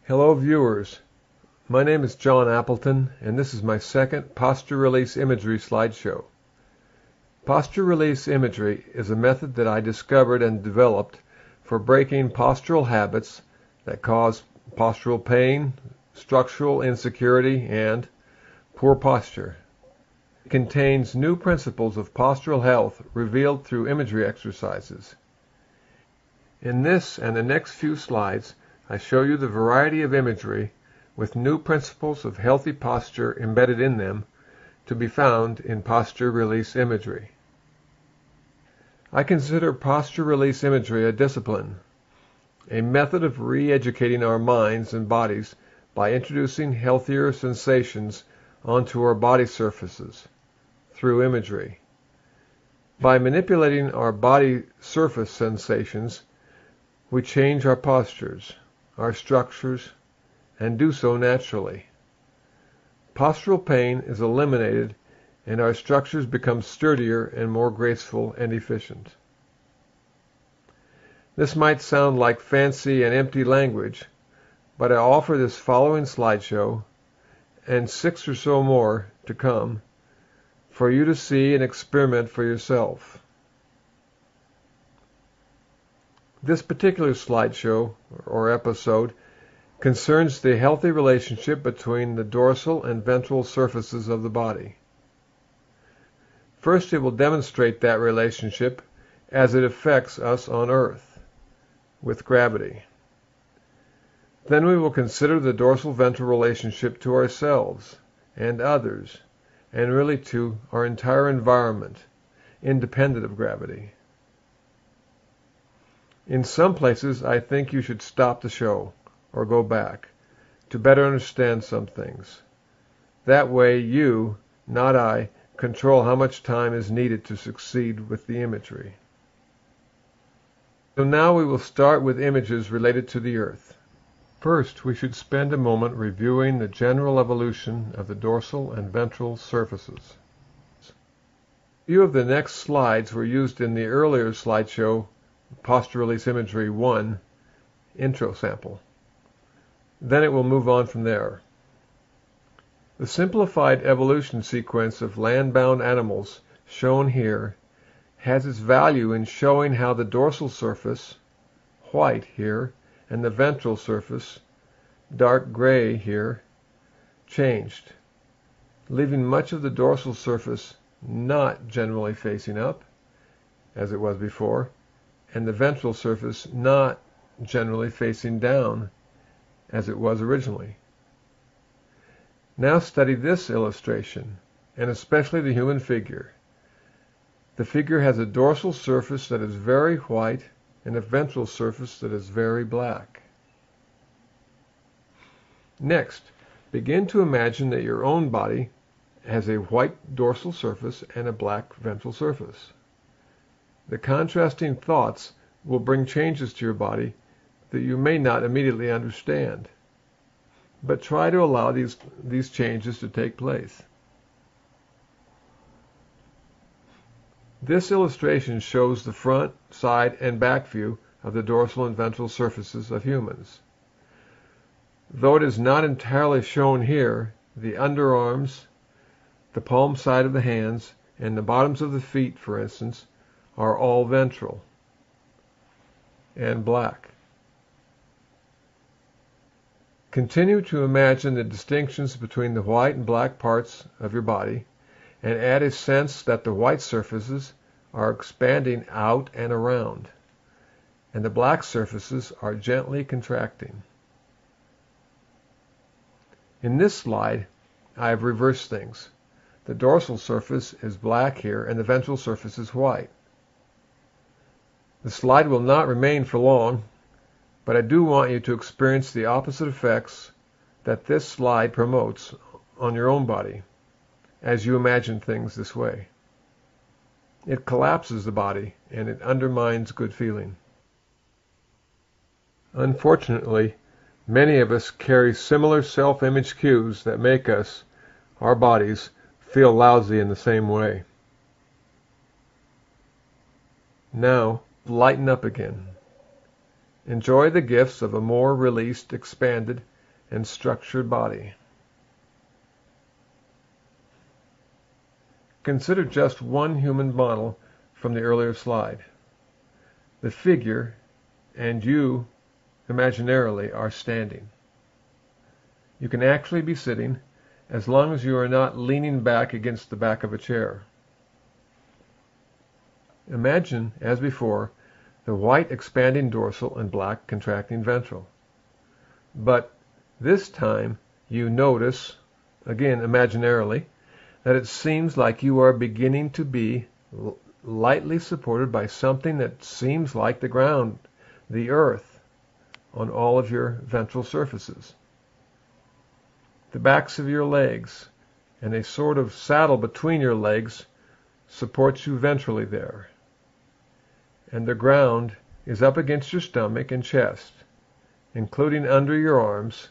Hello viewers, my name is John Appleton and this is my second Posture Release Imagery slideshow. Posture Release Imagery is a method that I discovered and developed for breaking postural habits that cause postural pain, structural insecurity, and poor posture. It contains new principles of postural health revealed through imagery exercises. In this and the next few slides, I show you the variety of imagery with new principles of healthy posture embedded in them to be found in posture release imagery. I consider posture release imagery a discipline, a method of re-educating our minds and bodies by introducing healthier sensations onto our body surfaces through imagery. By manipulating our body surface sensations, we change our postures, our structures, and do so naturally. Postural pain is eliminated and our structures become sturdier and more graceful and efficient. This might sound like fancy and empty language, but I offer this following slideshow and 6 or so more to come for you to see and experiment for yourself. This particular slideshow or episode concerns the healthy relationship between the dorsal and ventral surfaces of the body. First, it will demonstrate that relationship as it affects us on Earth with gravity. Then we will consider the dorsal-ventral relationship to ourselves and others, and really to our entire environment, independent of gravity. In some places, I think you should stop the show or go back to better understand some things. That way you, not I, control how much time is needed to succeed with the imagery. So now we will start with images related to the Earth. First, we should spend a moment reviewing the general evolution of the dorsal and ventral surfaces. A few of the next slides were used in the earlier slideshow, Posture Release Imagery 1, intro sample. Then it will move on from there. The simplified evolution sequence of land-bound animals shown here has its value in showing how the dorsal surface, white here, and the ventral surface, dark gray here, changed, leaving much of the dorsal surface not generally facing up, as it was before, and the ventral surface not generally facing down, as it was originally. Now study this illustration, and especially the human figure. The figure has a dorsal surface that is very white and a ventral surface that is very black. Next, begin to imagine that your own body has a white dorsal surface and a black ventral surface. The contrasting thoughts will bring changes to your body that you may not immediately understand, but try to allow these changes to take place. This illustration shows the front, side, and back view of the dorsal and ventral surfaces of humans. Though it is not entirely shown here, the underarms, the palm side of the hands, and the bottoms of the feet, for instance, are all ventral and black. Continue to imagine the distinctions between the white and black parts of your body and add a sense that the white surfaces are expanding out and around, and the black surfaces are gently contracting. In this slide, I have reversed things. The dorsal surface is black here and the ventral surface is white. The slide will not remain for long, but I do want you to experience the opposite effects that this slide promotes on your own body as you imagine things this way. It collapses the body and it undermines good feeling. Unfortunately, many of us carry similar self-image cues that make us, our bodies, feel lousy in the same way. Now, lighten up again. Enjoy the gifts of a more released, expanded, and structured body. Consider just one human model from the earlier slide. The figure and you, imaginarily, are standing. You can actually be sitting as long as you are not leaning back against the back of a chair. Imagine, as before, the white expanding dorsal and black contracting ventral. But this time you notice, again imaginarily, that it seems like you are beginning to be lightly supported by something that seems like the ground, the earth, on all of your ventral surfaces. The backs of your legs and a sort of saddle between your legs supports you ventrally there. And the ground is up against your stomach and chest, including under your arms,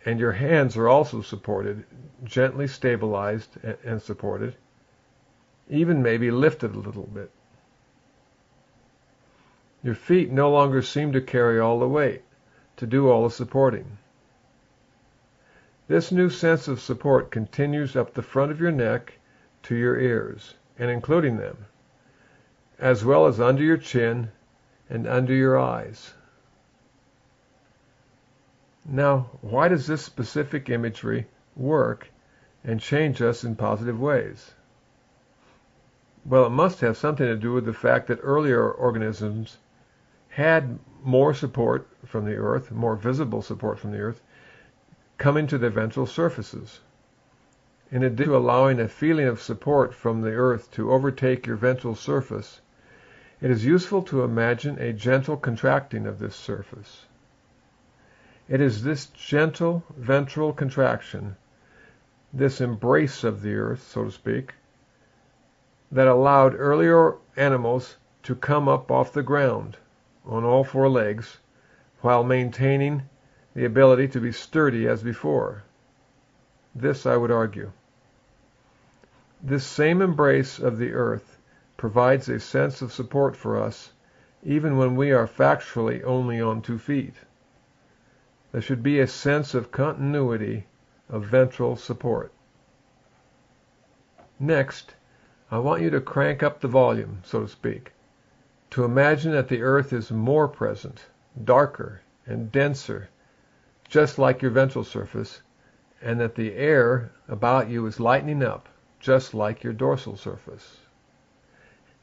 and your hands are also supported, gently stabilized and supported, even maybe lifted a little bit. Your feet no longer seem to carry all the weight, to do all the supporting. This new sense of support continues up the front of your neck to your ears, and including them, as well as under your chin and under your eyes. Now, why does this specific imagery work and change us in positive ways? Well, it must have something to do with the fact that earlier organisms had more support from the earth, more visible support from the earth, coming to their ventral surfaces. In addition to allowing a feeling of support from the earth to overtake your ventral surface, it is useful to imagine a gentle contracting of this surface. It is this gentle ventral contraction, this embrace of the earth, so to speak, that allowed earlier animals to come up off the ground on all four legs while maintaining the ability to be sturdy as before. This, I would argue. This same embrace of the earth provides a sense of support for us even when we are factually only on 2 feet. There should be a sense of continuity of ventral support. Next, I want you to crank up the volume, so to speak, to imagine that the earth is more present, darker, and denser, just like your ventral surface, and that the air about you is lightening up, just like your dorsal surface.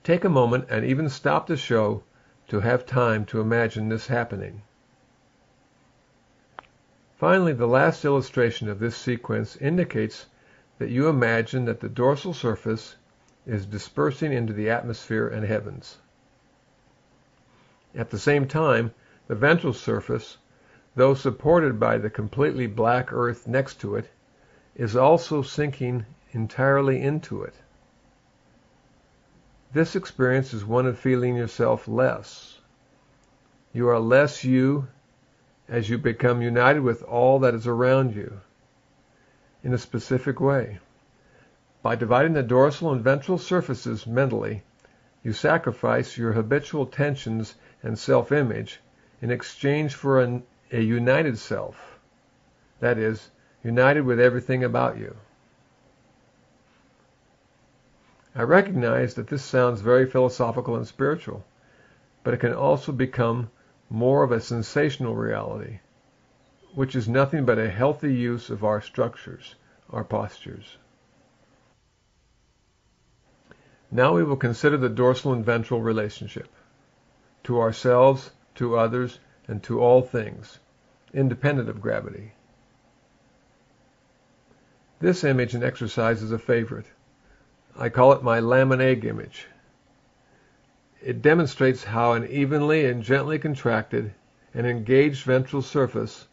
Take a moment and even stop the show to have time to imagine this happening. Finally, the last illustration of this sequence indicates that you imagine that the dorsal surface is dispersing into the atmosphere and heavens. At the same time, the ventral surface, though supported by the completely black earth next to it, is also sinking entirely into it. This experience is one of feeling yourself less. You are less you as you become united with all that is around you in a specific way. By dividing the dorsal and ventral surfaces mentally, you sacrifice your habitual tensions and self-image in exchange for a united self, that is, united with everything about you. I recognize that this sounds very philosophical and spiritual, but it can also become more of a sensational reality, which is nothing but a healthy use of our structures, our postures. Now we will consider the dorsal and ventral relationship to ourselves, to others, and to all things, independent of gravity. This image and exercise is a favorite. I call it my lamb and egg image. It demonstrates how an evenly and gently contracted and engaged ventral surface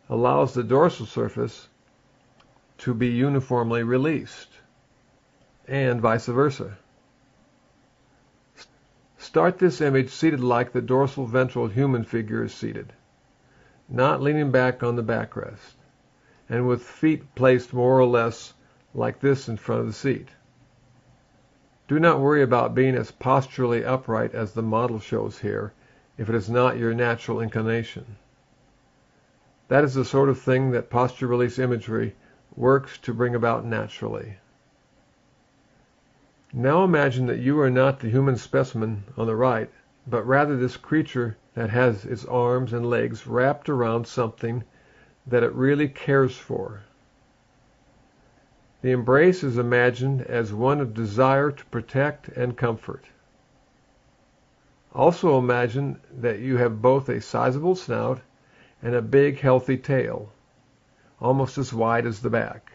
allows the dorsal surface to be uniformly released, and vice versa. Start this image seated like the dorsal ventral human figure is seated, not leaning back on the backrest, and with feet placed more or less like this in front of the seat. Do not worry about being as posturally upright as the model shows here if it is not your natural inclination. That is the sort of thing that posture release imagery works to bring about naturally. Now imagine that you are not the human specimen on the right, but rather this creature that has its arms and legs wrapped around something that it really cares for. The embrace is imagined as one of desire to protect and comfort. Also imagine that you have both a sizable snout and a big healthy tail, almost as wide as the back,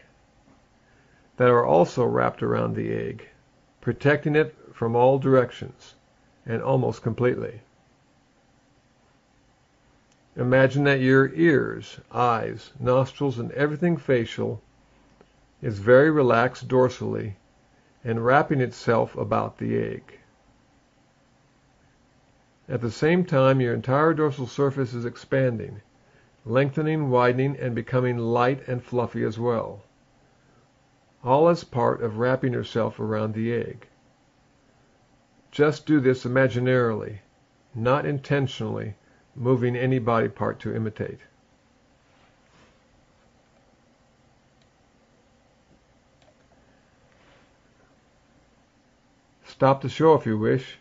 that are also wrapped around the egg, protecting it from all directions and almost completely. Imagine that your ears, eyes, nostrils, and everything facial is very relaxed dorsally and wrapping itself about the egg. At the same time, your entire dorsal surface is expanding, lengthening, widening, and becoming light and fluffy as well, all as part of wrapping yourself around the egg. Just do this imaginarily, not intentionally moving any body part to imitate. Stop the show if you wish.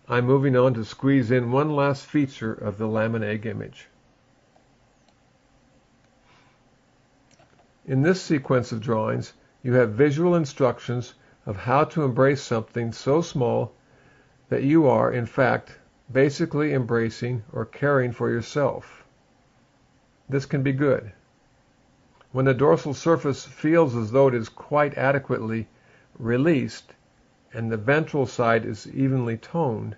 I'm moving on to squeeze in one last feature of the lamb and egg image. In this sequence of drawings, you have visual instructions of how to embrace something so small that you are, in fact, basically embracing or caring for yourself. This can be good. When the dorsal surface feels as though it is quite adequately released and the ventral side is evenly toned,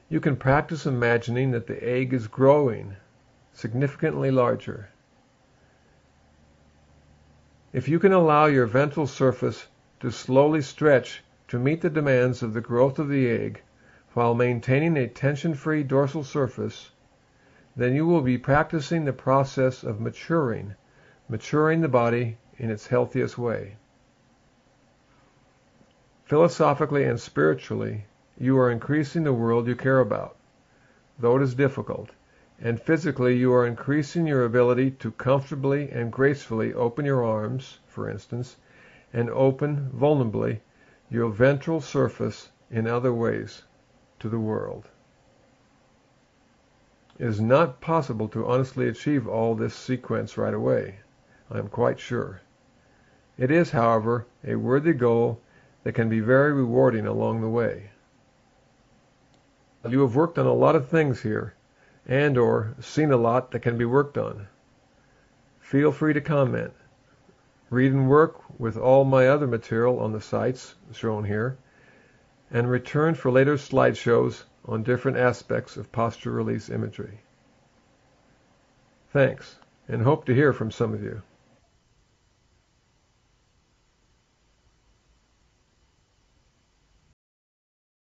you can practice imagining that the egg is growing significantly larger. If you can allow your ventral surface to slowly stretch to meet the demands of the growth of the egg while maintaining a tension-free dorsal surface, then you will be practicing the process of maturing the body in its healthiest way. Philosophically and spiritually, you are increasing the world you care about, though it is difficult, and physically you are increasing your ability to comfortably and gracefully open your arms, for instance, and open, vulnerably, your ventral surface in other ways to the world. It is not possible to honestly achieve all this sequence right away, I am quite sure. It is, however, a worthy goal that can be very rewarding along the way. You have worked on a lot of things here, and/or seen a lot that can be worked on. Feel free to comment. Read and work with all my other material on the sites shown here, and return for later slideshows on different aspects of posture release imagery. Thanks, and hope to hear from some of you.